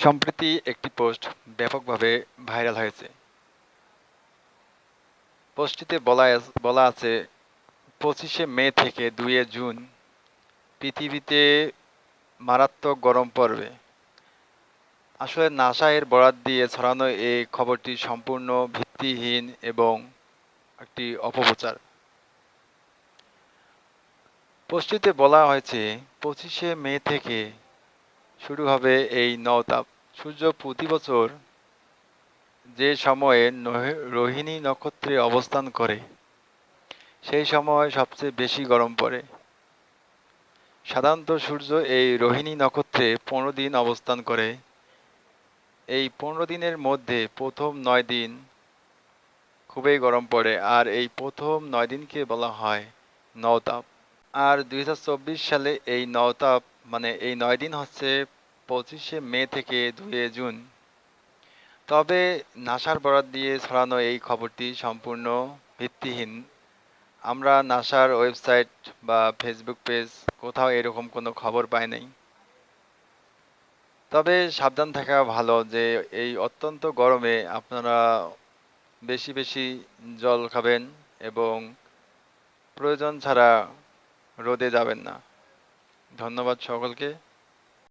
সম্প্রতি একটি পোস্ট ব্যাপকভাবে ভাইরাল হয়েছে। পোস্টটিতে বলা আছে 25শে মে থেকে 2 জুন পৃথিবীতে মারাত্মক গরম পড়বে। আসলে নাসা এর বরাত দিয়ে ছড়ানো এই খবরটি সম্পূর্ণ ভিত্তিহীন এবং একটি অপপ্রচার। পোস্টটিতে বলা হয়েছে 25শে মে থেকে শুরু হবে এই নওতাপ। সূর্য প্রতি বছর যে সময়ে রোহিণী নক্ষত্রে অবস্থান করে সেই সময় সবচেয়ে বেশি গরম পড়ে। সাধারণত সূর্য এই রোহিণী নক্ষত্রে 15 দিন অবস্থান করে। এই 15 দিনের মধ্যে প্রথম 9 দিন খুবই গরম পড়ে, আর এই প্রথম 9 দিনকে বলা হয় নওতাপ। আর 2024 সালে এই নওতাপ মানে এই 9 দিন হচ্ছে 25শে মে থেকে 2 জুন। তবে নাসার বরাত দিয়ে ছড়ানো এই খবরটি সম্পূর্ণ ভিত্তিহীন। আমরা নাসার ওয়েবসাইট বা ফেসবুক পেজ কোথাও এরকম কোনো খবর পাই নাই। তবে সাবধান থাকা ভালো যে এই অত্যন্ত গরমে আপনারা বেশি বেশি জল খাবেন এবং প্রয়োজন ছাড়া রোদে যাবেন না। ধন্যবাদ সকলকে।